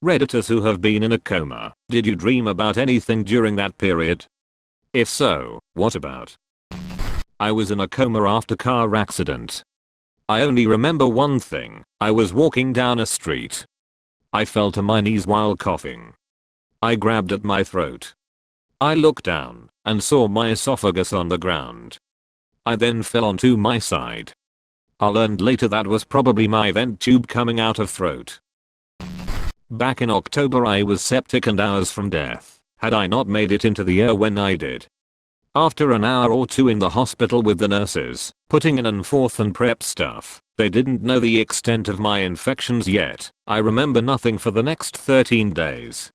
Redditors who have been in a coma, did you dream about anything during that period? If so, what about? I was in a coma after car accident. I only remember one thing. I was walking down a street. I fell to my knees while coughing. I grabbed at my throat. I looked down and saw my esophagus on the ground. I then fell onto my side. I learned later that was probably my vent tube coming out of throat. Back in October I was septic and hours from death, had I not made it into the air when I did. After an hour or two in the hospital with the nurses, putting in and forth and prep stuff, they didn't know the extent of my infections yet. I remember nothing for the next 13 days.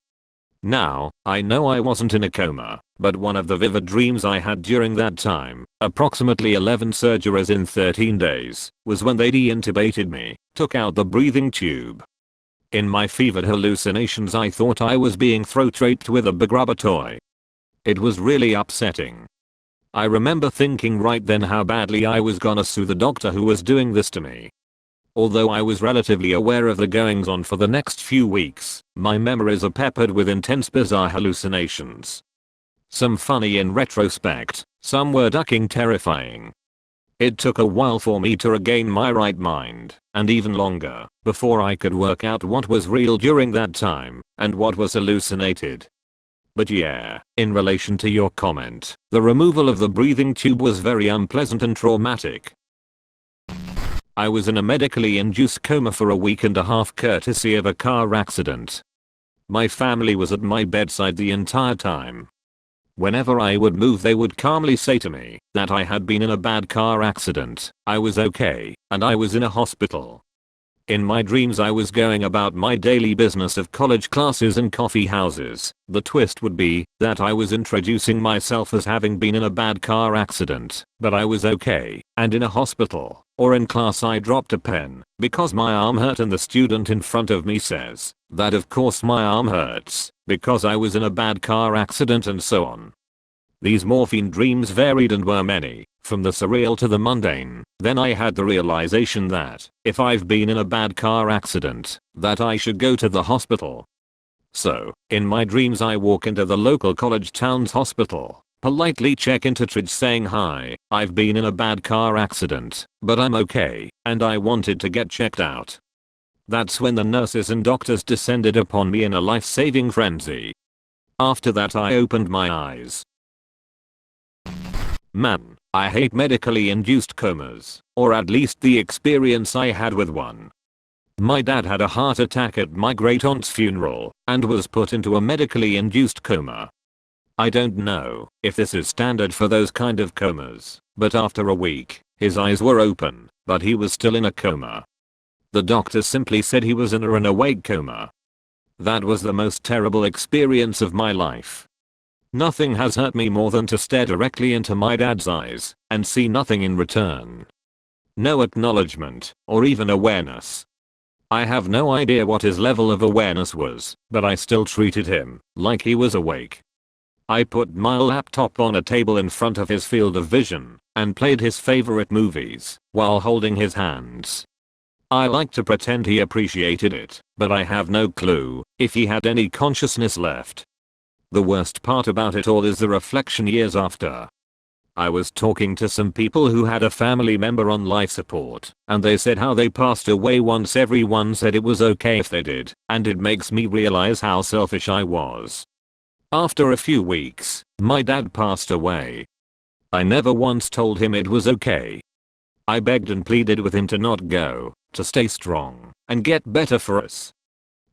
Now, I know I wasn't in a coma, but one of the vivid dreams I had during that time, approximately 11 surgeries in 13 days, was when they de-intubated me, took out the breathing tube. In my fevered hallucinations I thought I was being throat raped with a big rubber toy. It was really upsetting. I remember thinking right then how badly I was gonna sue the doctor who was doing this to me. Although I was relatively aware of the goings on for the next few weeks, my memories are peppered with intense bizarre hallucinations. Some funny in retrospect, some were ducking terrifying. It took a while for me to regain my right mind, and even longer, before I could work out what was real during that time, and what was hallucinated. But yeah, in relation to your comment, the removal of the breathing tube was very unpleasant and traumatic. I was in a medically induced coma for a week and a half courtesy of a car accident. My family was at my bedside the entire time. Whenever I would move they would calmly say to me that I had been in a bad car accident, I was okay, and I was in a hospital. In my dreams I was going about my daily business of college classes and coffee houses. The twist would be that I was introducing myself as having been in a bad car accident, but I was okay, and in a hospital. Or in class I dropped a pen because my arm hurt and the student in front of me says that of course my arm hurts because I was in a bad car accident, and so on. These morphine dreams varied and were many, from the surreal to the mundane. Then I had the realization that if I've been in a bad car accident, that I should go to the hospital. So, in my dreams I walk into the local college town's hospital, politely check into triage saying hi, I've been in a bad car accident, but I'm okay, and I wanted to get checked out. That's when the nurses and doctors descended upon me in a life-saving frenzy. After that I opened my eyes. Man, I hate medically induced comas, or at least the experience I had with one. My dad had a heart attack at my great-aunt's funeral, and was put into a medically induced coma. I don't know if this is standard for those kind of comas, but after a week, his eyes were open, but he was still in a coma. The doctor simply said he was in an awake coma. That was the most terrible experience of my life. Nothing has hurt me more than to stare directly into my dad's eyes and see nothing in return. No acknowledgement or even awareness. I have no idea what his level of awareness was, but I still treated him like he was awake. I put my laptop on a table in front of his field of vision and played his favorite movies while holding his hands. I like to pretend he appreciated it, but I have no clue if he had any consciousness left. The worst part about it all is the reflection years after. I was talking to some people who had a family member on life support, and they said how they passed away once everyone said it was okay if they did, and it makes me realize how selfish I was. After a few weeks, my dad passed away. I never once told him it was okay. I begged and pleaded with him to not go, to stay strong, and get better for us.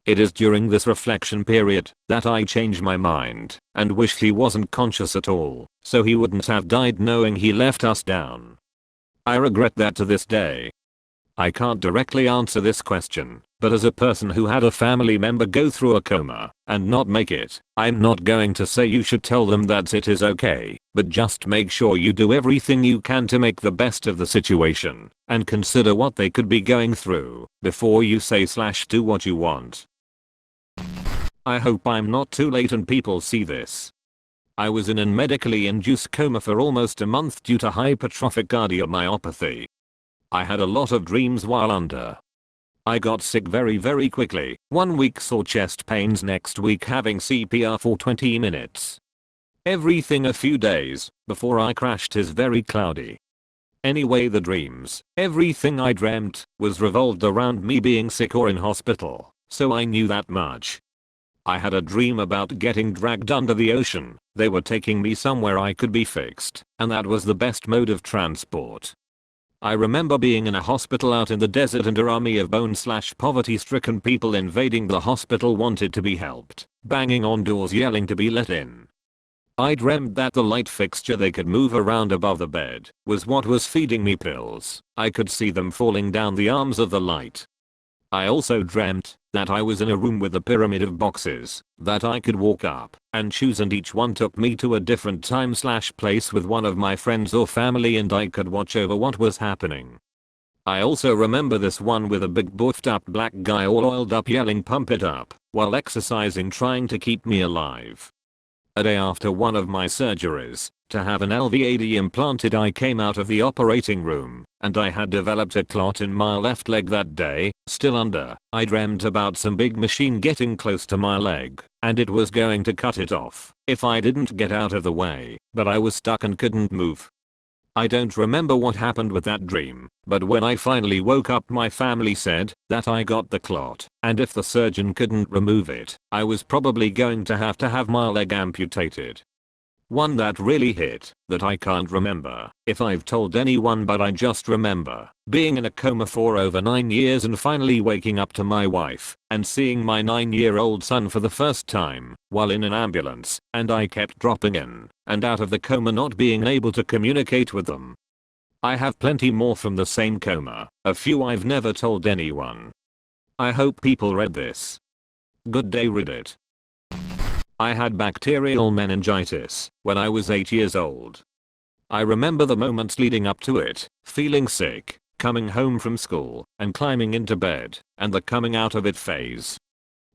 It is during this reflection period that I change my mind and wish he wasn't conscious at all, so he wouldn't have died knowing he let us down. I regret that to this day. I can't directly answer this question, but as a person who had a family member go through a coma and not make it, I'm not going to say you should tell them that it is okay, but just make sure you do everything you can to make the best of the situation and consider what they could be going through before you say/do what you want. I hope I'm not too late and people see this. I was in a medically induced coma for almost a month due to hypertrophic cardiomyopathy. I had a lot of dreams while under. I got sick very quickly. 1 week sore chest pains, next week having CPR for 20 minutes. Everything a few days before I crashed is very cloudy. Anyway, the dreams, everything I dreamt, was revolved around me being sick or in hospital, so I knew that much. I had a dream about getting dragged under the ocean. They were taking me somewhere I could be fixed, and that was the best mode of transport. I remember being in a hospital out in the desert and an army of bone/poverty stricken people invading the hospital wanted to be helped, banging on doors yelling to be let in. I dreamt that the light fixture they could move around above the bed was what was feeding me pills. I could see them falling down the arms of the light. I also dreamt that I was in a room with a pyramid of boxes that I could walk up and choose, and each one took me to a different time/place with one of my friends or family, and I could watch over what was happening. I also remember this one with a big buffed up black guy all oiled up yelling "pump it up" while exercising, trying to keep me alive. A day after one of my surgeries to have an LVAD implanted, I came out of the operating room and I had developed a clot in my left leg that day, still under. I dreamt about some big machine getting close to my leg and it was going to cut it off if I didn't get out of the way, but I was stuck and couldn't move. I don't remember what happened with that dream, but when I finally woke up my family said that I got the clot, and if the surgeon couldn't remove it, I was probably going to have my leg amputated. One that really hit, that I can't remember if I've told anyone, but I just remember being in a coma for over 9 years and finally waking up to my wife and seeing my 9-year-old son for the first time while in an ambulance, and I kept dropping in and out of the coma, not being able to communicate with them. I have plenty more from the same coma, a few I've never told anyone. I hope people read this. Good day, Reddit. I had bacterial meningitis when I was 8 years old. I remember the moments leading up to it, feeling sick, coming home from school, and climbing into bed, and the coming out of it phase.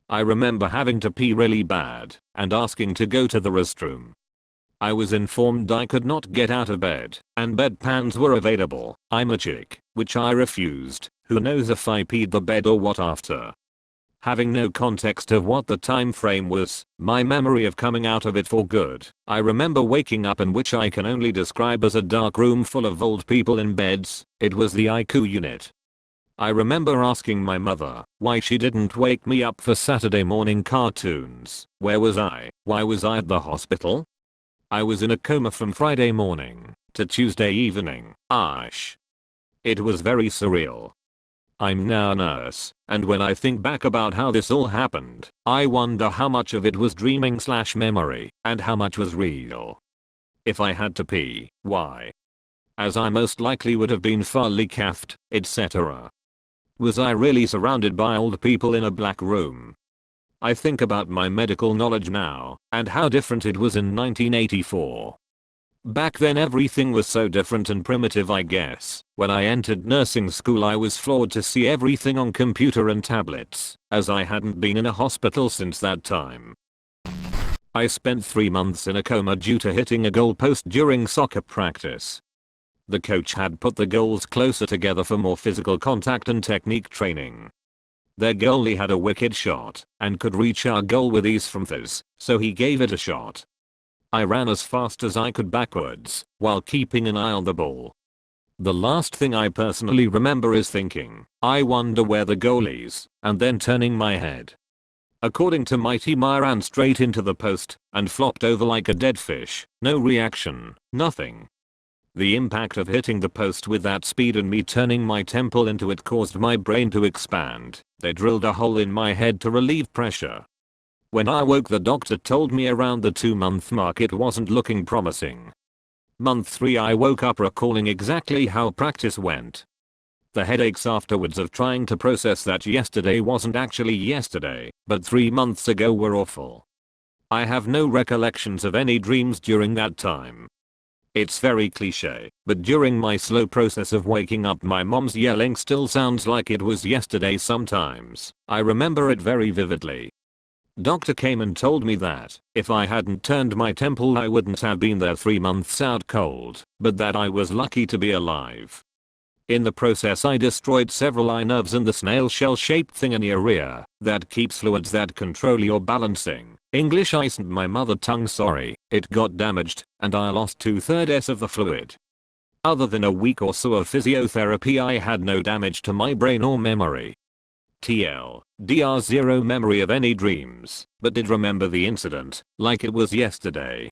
I remember having to pee really bad and asking to go to the restroom. I was informed I could not get out of bed and bedpans were available. I'm a chick, which I refused. Who knows if I peed the bed or what after. Having no context of what the time frame was, my memory of coming out of it for good, I remember waking up in which I can only describe as a dark room full of old people in beds. It was the ICU unit. I remember asking my mother why she didn't wake me up for Saturday morning cartoons. Where was I? Why was I at the hospital? I was in a coma from Friday morning to Tuesday evening. It was very surreal. I'm now a nurse, and when I think back about how this all happened, I wonder how much of it was dreaming/memory and how much was real. If I had to pee, why? As I most likely would have been fully caffed, etc. Was I really surrounded by old people in a black room? I think about my medical knowledge now and how different it was in 1984. Back then everything was so different and primitive, I guess. When I entered nursing school I was floored to see everything on computer and tablets, as I hadn't been in a hospital since that time. I spent 3 months in a coma due to hitting a goalpost during soccer practice. The coach had put the goals closer together for more physical contact and technique training. Their goalie had a wicked shot and could reach our goal with ease from Thurs, so he gave it a shot. I ran as fast as I could backwards while keeping an eye on the ball. The last thing I personally remember is thinking, I wonder where the goal is, and then turning my head. According to my team I ran straight into the post and flopped over like a dead fish. No reaction, nothing. The impact of hitting the post with that speed and me turning my temple into it caused my brain to expand. They drilled a hole in my head to relieve pressure. When I woke the doctor told me around the 2-month mark it wasn't looking promising. Month 3 I woke up recalling exactly how practice went. The headaches afterwards of trying to process that yesterday wasn't actually yesterday, but 3 months ago were awful. I have no recollections of any dreams during that time. It's very cliche, but during my slow process of waking up my mom's yelling still sounds like it was yesterday sometimes. I remember it very vividly. Doctor came and told me that if I hadn't turned my temple I wouldn't have been there 3 months out cold, but that I was lucky to be alive. In the process I destroyed several eye nerves and the snail shell shaped thing in your ear that keeps fluids that control your balancing. English isn't my mother tongue, sorry. It got damaged and I lost 2/3 of the fluid. Other than a week or so of physiotherapy I had no damage to my brain or memory. TL, zero memory of any dreams, but did remember the incident like it was yesterday.